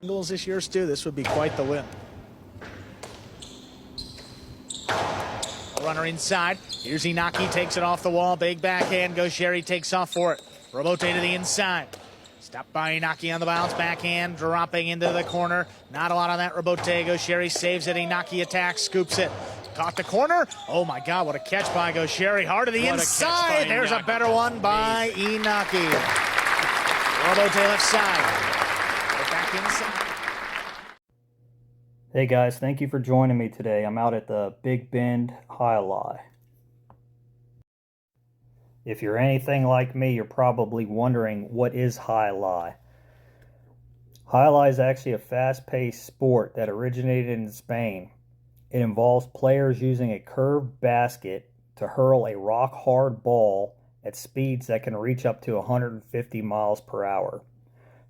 Singles this year, Stu, this would be quite the win. Runner inside. Here's Inaki, takes it off the wall. Big backhand. Gaucheri takes off for it. Robote to the inside. Stopped by Inaki on the bounce. Backhand dropping into the corner. Not a lot on that. Robote. Gaucheri saves it. Inaki attacks, scoops it. Caught the corner. Oh my God, what a catch by Gaucheri. Hard to the inside. There's a better one by Inaki. Robote left side. Go back inside. Hey guys, thank you for joining me today. I'm out at the Big Bend Alai. If you're anything like me, you're probably wondering, what is Alai? Alai is actually a fast-paced sport that originated in Spain. It involves players using a curved basket to hurl a rock-hard ball at speeds that can reach up to 150 miles per hour.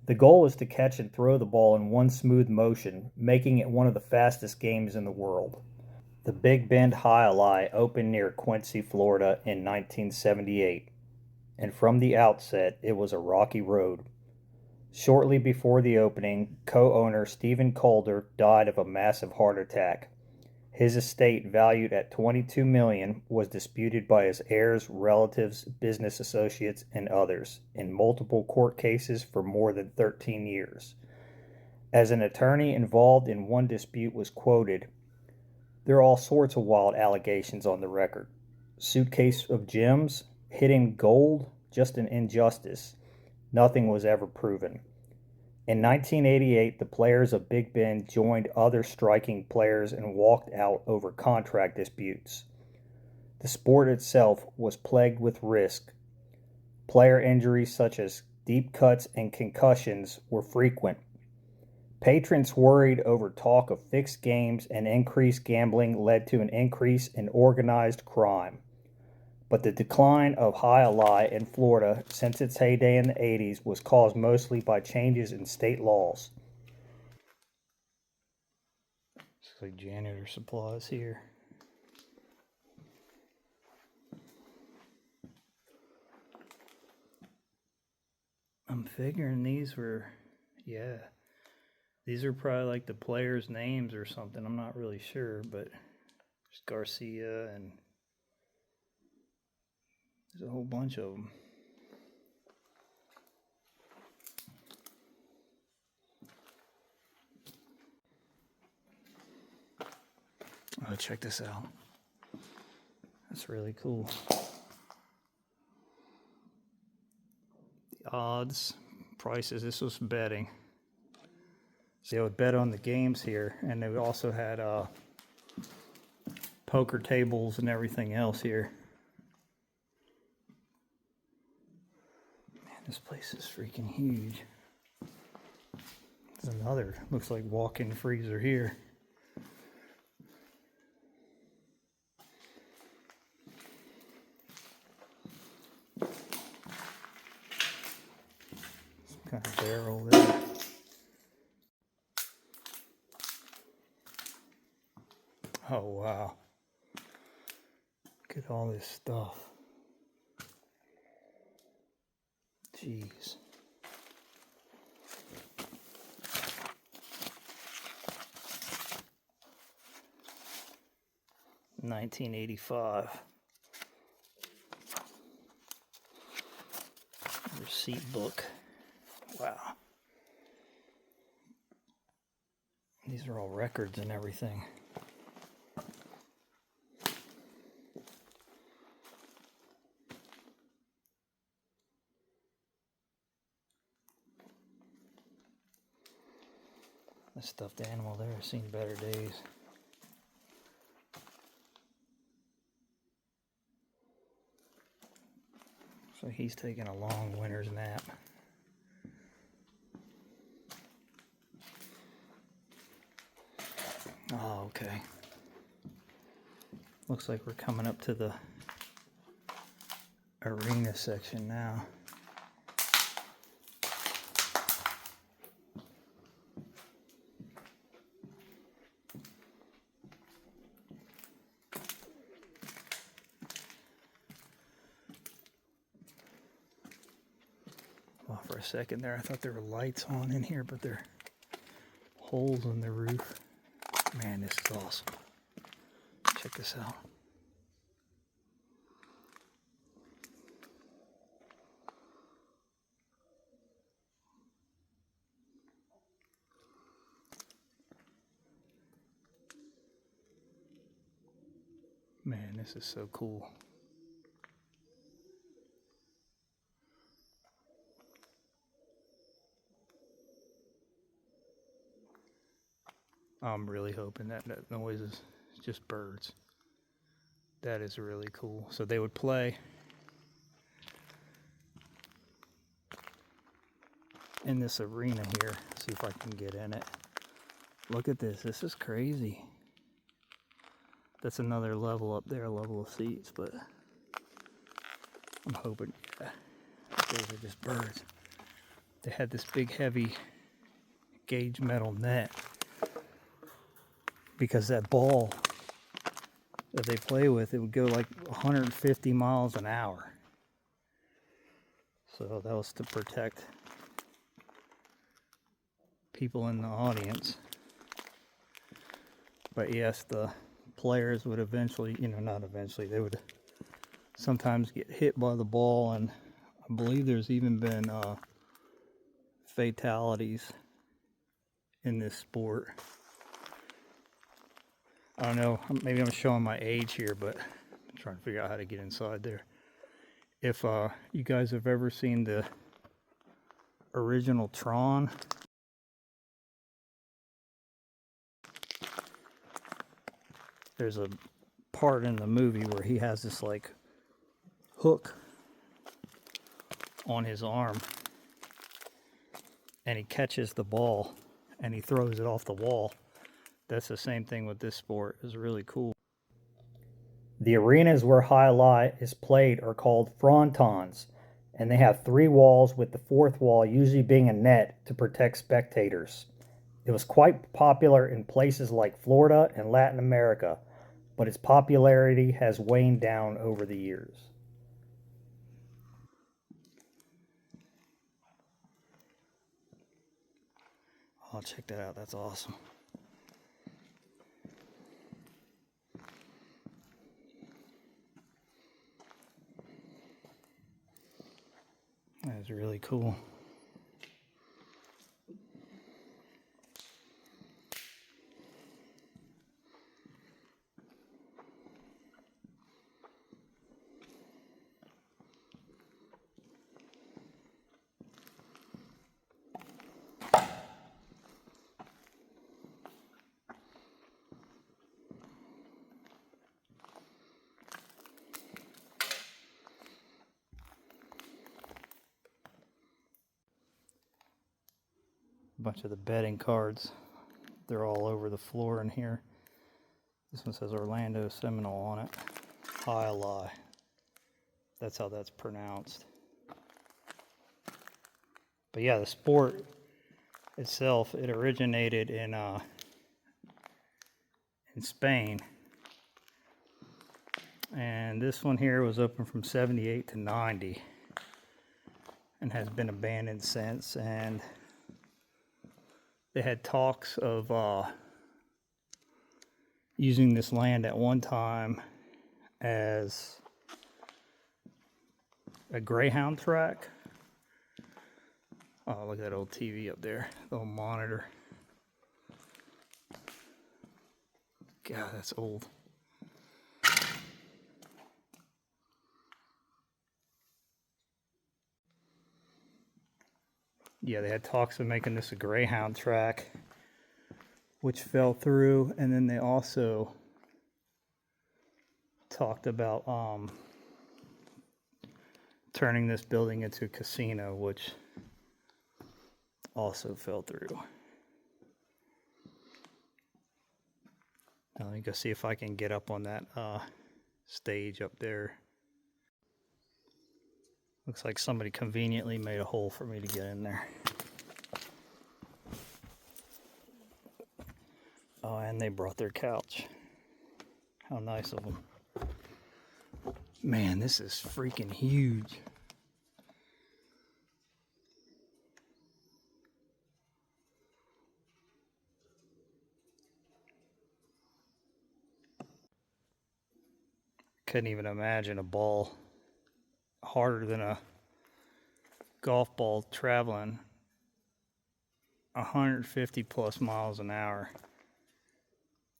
The goal is to catch and throw the ball in one smooth motion, making it one of the fastest games in the world. The Big Bend Alai opened near Quincy, Florida in 1978, and from the outset it was a rocky road. Shortly before the opening, co-owner Stephen Calder died of a massive heart attack. His estate, valued at $22 million, was disputed by his heirs, relatives, business associates, and others in multiple court cases for more than 13 years. As an attorney involved in one dispute was quoted, "There are all sorts of wild allegations on the record. Suitcase of gems, hidden gold, just an injustice. Nothing was ever proven." In 1988, the players of Big Bend joined other striking players and walked out over contract disputes. The sport itself was plagued with risk. Player injuries such as deep cuts and concussions were frequent. Patrons worried over talk of fixed games, and increased gambling led to an increase in organized crime. But the decline of Alai in Florida since its heyday in the 80s was caused mostly by changes in state laws. Looks like janitor supplies here. I'm figuring these were, these are probably like the players' names or something. I'm not really sure, but there's Garcia and there's a whole bunch of them. Oh, check this out. That's really cool. The odds, prices, this was betting. So they would bet on the games here, and they also had poker tables and everything else here. This place is freaking huge. There's another, looks like walk-in freezer here. Some kind of barrel there. Oh wow. Look at all this stuff. Jeez. $1985. Receipt book. Wow. These are all records and everything. The stuffed animal there has seen better days. So he's taking a long winter's nap. Oh, okay. Looks like we're coming up to the arena section now. Well, for a second there, I thought there were lights on in here, but they're holes in the roof. Man, this is awesome. Check this out. Man, this is so cool. I'm really hoping that noise is just birds. That is really cool. So they would play in this arena here. See if I can get in it. Look at this. This is crazy. That's another level up there, level of seats, but I'm hoping, yeah, those are just birds. They had this big, heavy gauge metal net because that ball that they play with, it would go like 150 miles an hour. So that was to protect people in the audience. But yes, the players would eventually, not eventually, they would sometimes get hit by the ball, and I believe there's even been fatalities in this sport. I don't know, maybe I'm showing my age here, but I'm trying to figure out how to get inside there. If you guys have ever seen the original Tron, there's a part in the movie where he has this like hook on his arm and he catches the ball and he throws it off the wall. That's the same thing with this sport. It's really cool. The arenas where Alai is played are called frontons, and they have 3 walls, with the 4th wall usually being a net to protect spectators. It was quite popular in places like Florida and Latin America, but its popularity has waned down over the years. Oh, check that out. That's awesome. That is really cool. A bunch of the betting cards. They're all over the floor in here. This one says Orlando Seminole on it. Alai. That's how that's pronounced. But yeah, the sport itself, it originated in Spain. And this one here was open from 78 to 90 and has been abandoned since. And they had talks of using this land at one time as a Greyhound track. Oh, look at that old TV up there, the old monitor. God, that's old. Yeah, they had talks of making this a Greyhound track, which fell through, and then they also talked about turning this building into a casino, which also fell through. Now let me go see if I can get up on that stage up there. Looks like somebody conveniently made a hole for me to get in there. Oh, and they brought their couch. How nice of them. Man, this is freaking huge. couldn't even imagine a ball harder than a golf ball traveling 150 plus miles an hour.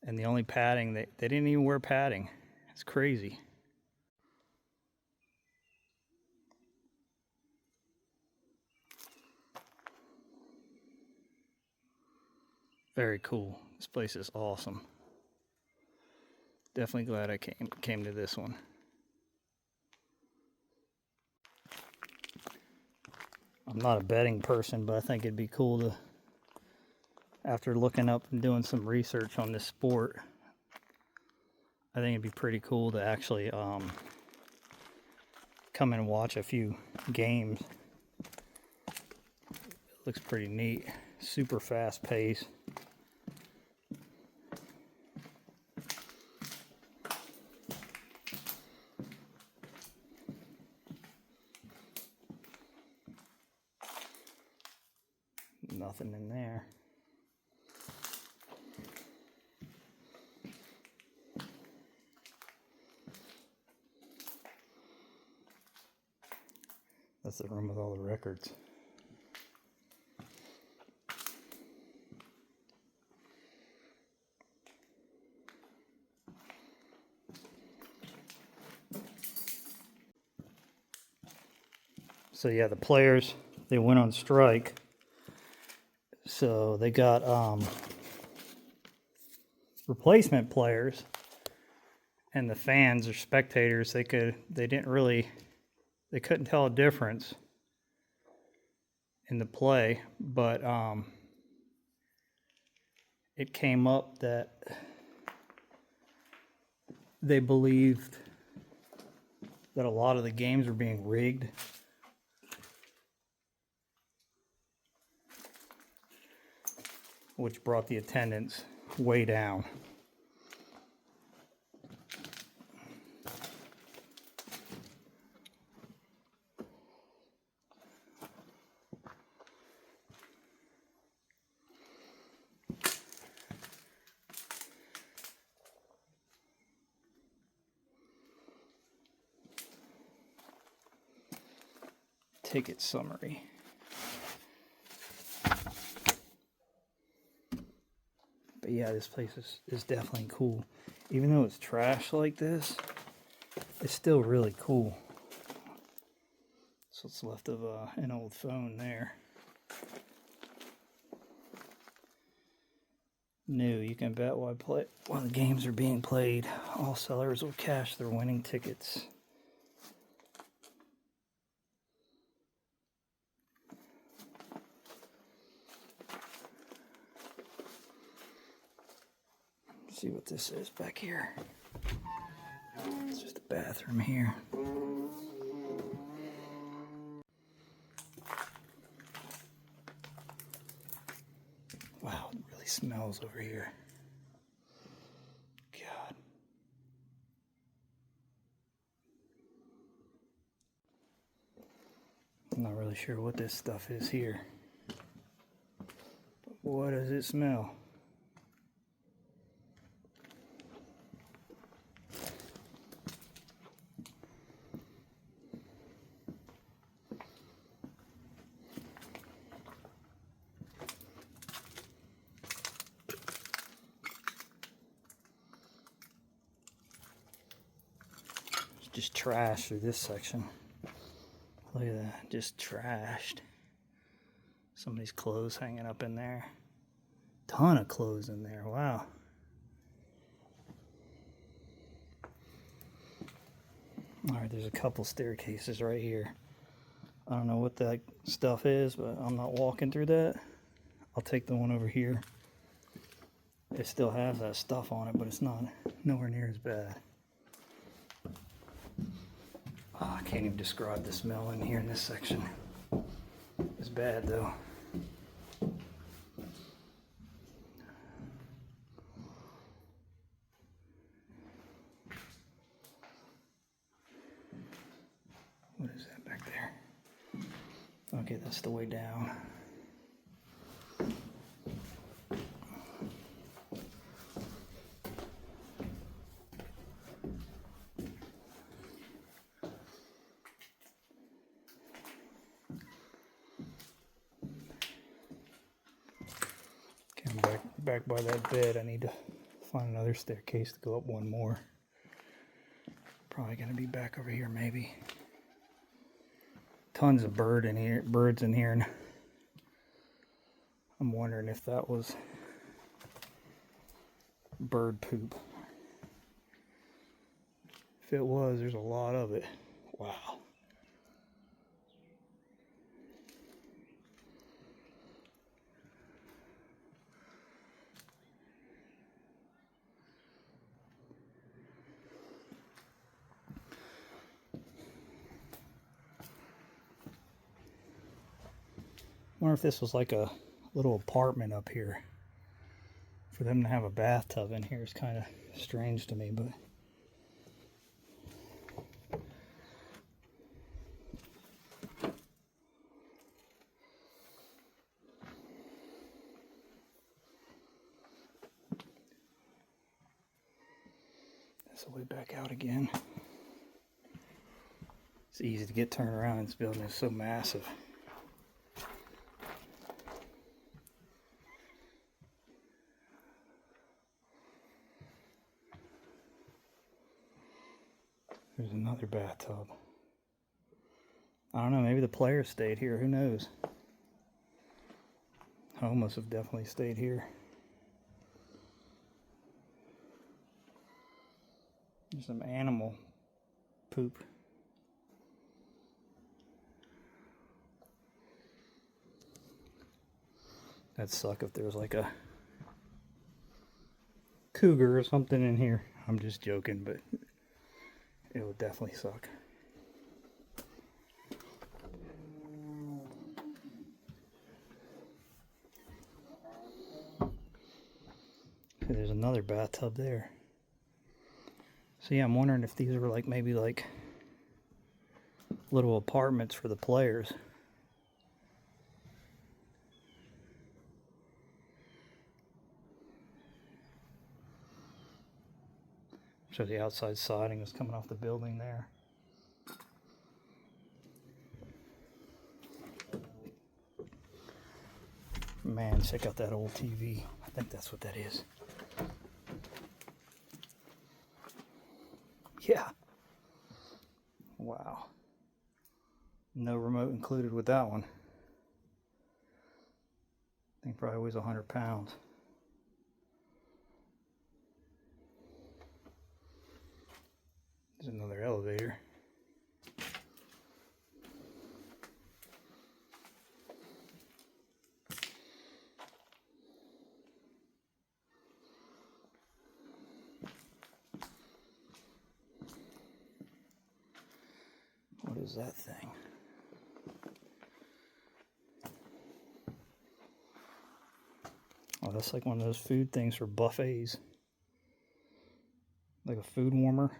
And the only padding, they didn't even wear padding. It's crazy. Very cool. This place is awesome. Definitely glad I came to this one. I'm not a betting person, but I think it'd be cool to, after looking up and doing some research on this sport, I think it'd be pretty cool to actually come and watch a few games. It looks pretty neat. Super fast pace. Nothing in there. That's the room with all the records. So yeah, the players, they went on strike. So they got replacement players, and the fans or spectators, they couldn't tell a difference in the play, but it came up that they believed that a lot of the games were being rigged. Which brought the attendance way down. Ticket summary. But yeah, this place is definitely cool. Even though it's trash like this, it's still really cool. So what's left of an old phone there. New, you can bet while the games are being played, all sellers will cash their winning tickets. See what this is back here. It's just a bathroom here. Wow, it really smells over here. God. I'm not really sure what this stuff is here. But what does it smell? Just trash through this section. Look at that, just trashed. Somebody's clothes hanging up in there. Ton of clothes in there, wow. Alright, there's a couple staircases right here. I don't know what that stuff is, but I'm not walking through that. I'll take the one over here. It still has that stuff on it, but it's not nowhere near as bad. Oh, I can't even describe the smell in here in this section. It's bad though. What is that back there? Okay, that's the way down. back by that bed. I need to find another staircase to go up one more. Probably gonna be back over here maybe. Tons of birds in here, and I'm wondering if that was bird poop. If it was, there's a lot of it. Wow. I wonder if this was like a little apartment up here. For them to have a bathtub in here is kind of strange to me, but that's the way back out again. It's easy to get turned around. This building is so massive. There's another bathtub. I don't know, maybe the players stayed here, who knows? Home must have definitely stayed here. There's some animal poop. That'd suck if there was like a cougar or something in here. I'm just joking, but it would definitely suck. Okay, there's another bathtub there. So yeah, I'm wondering if these were like maybe like little apartments for the players. So the outside siding is coming off the building there. Man, check out that old TV. I think that's what that is. Yeah. Wow. No remote included with that one. I think probably weighs 100 pounds. There's another elevator. What is that thing? Oh, that's like one of those food things for buffets. Like a food warmer.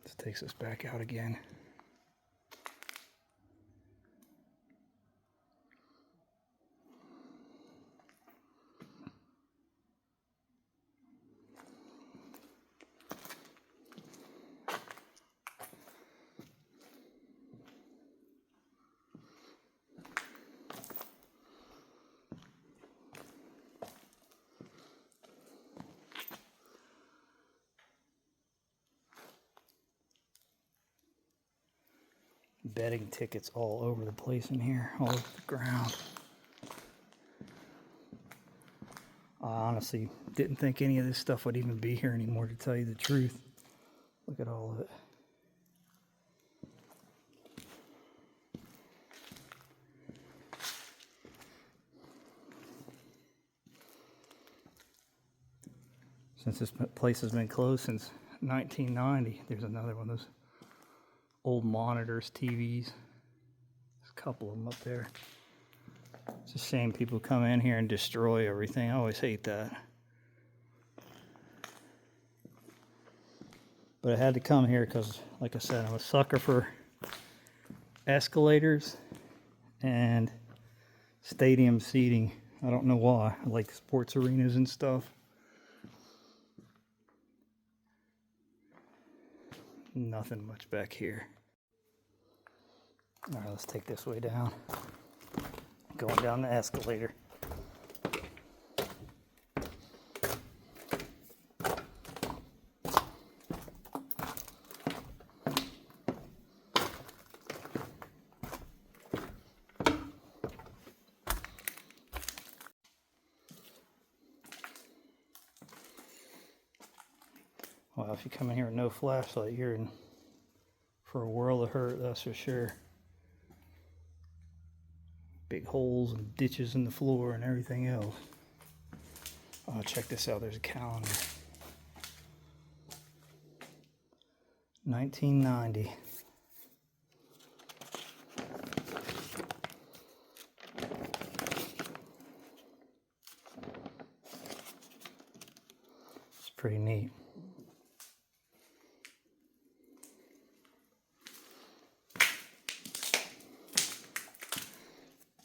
This takes us back out again. Betting tickets all over the place in here, all over the ground. I honestly didn't think any of this stuff would even be here anymore, to tell you the truth. Look at all of it. Since this place has been closed since 1990, there's another one of those old monitors, TVs. There's a couple of them up there. It's a shame people come in here and destroy everything. I always hate that. But I had to come here because, like I said, I'm a sucker for escalators and stadium seating. I don't know why. I like sports arenas and stuff. Nothing much back here. All right, let's take this way down. Going down the escalator. Well, if you come in here with no flashlight, you're in for a world of hurt, that's for sure. Big holes and ditches in the floor and everything else. Oh, check this out. There's a calendar. 1990. It's pretty neat.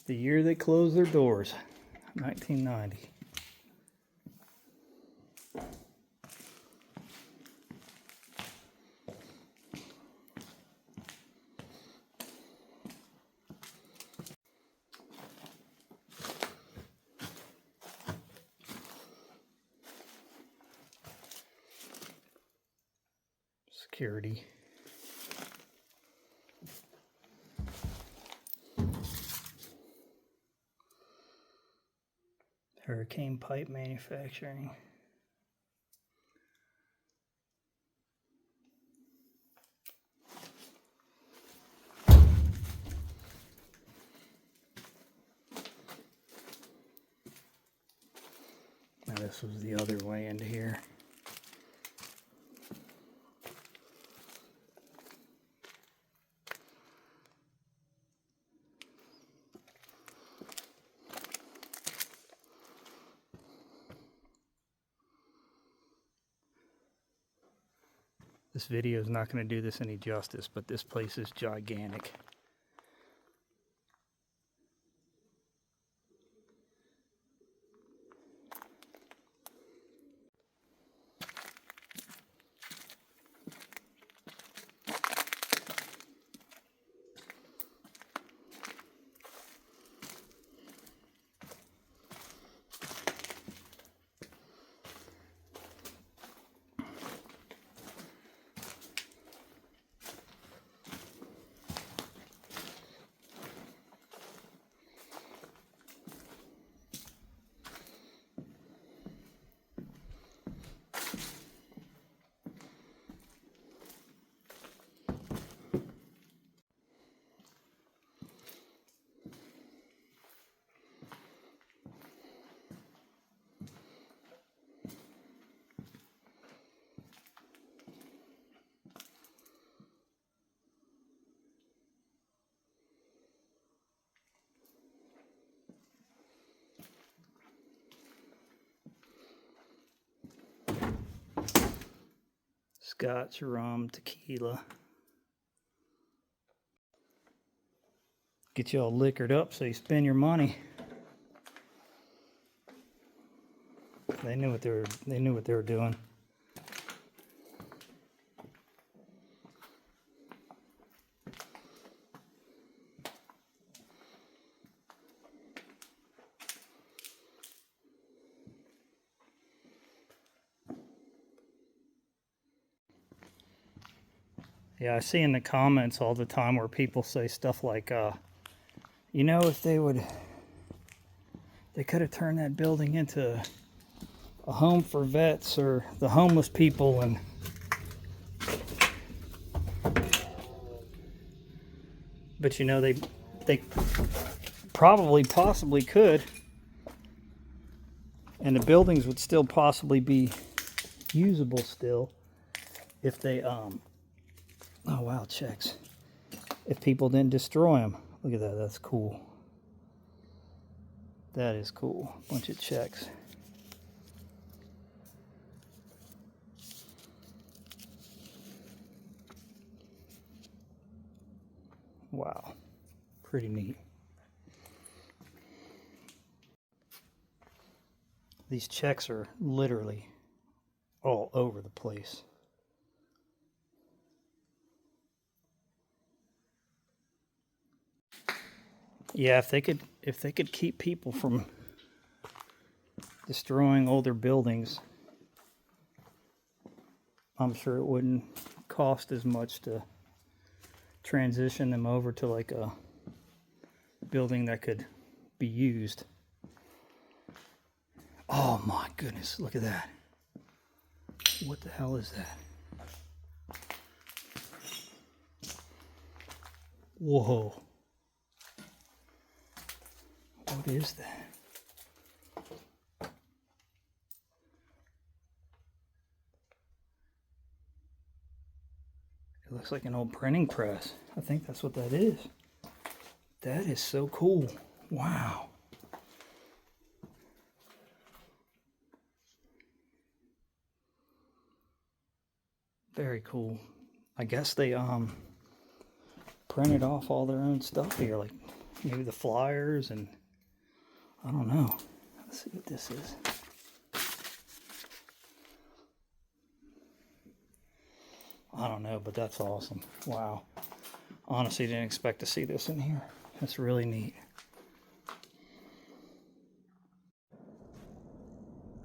The year they closed their doors, 1990. Security. Hurricane pipe manufacturing. Now this was the other way into here. This video is not going to do this any justice, but this place is gigantic. Scotch, rum, tequila. Get you all liquored up so you spend your money. They knew what they were doing. Yeah, I see in the comments all the time where people say stuff like, you know, if they could have turned that building into a home for vets or the homeless people, and but you know, they probably possibly could, and the buildings would still possibly be usable still if they oh wow, checks. If people didn't destroy them. Look at that, that's cool. That is cool. Bunch of checks. Wow, pretty neat. These checks are literally all over the place. Yeah, if they could keep people from destroying older buildings, I'm sure it wouldn't cost as much to transition them over to like a building that could be used. Oh my goodness, look at that. What the hell is that? Whoa. What is that? It looks like an old printing press. I think that's what that is. That is so cool. Wow. Very cool. I guess they printed off all their own stuff here, like maybe the flyers, and I don't know. Let's see what this is. I don't know, but that's awesome. Wow. Honestly, didn't expect to see this in here. That's really neat.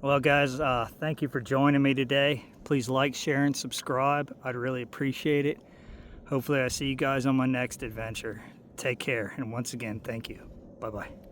Well, guys, thank you for joining me today. Please like, share, and subscribe. I'd really appreciate it. Hopefully I see you guys on my next adventure. Take care, and once again, thank you. Bye-bye.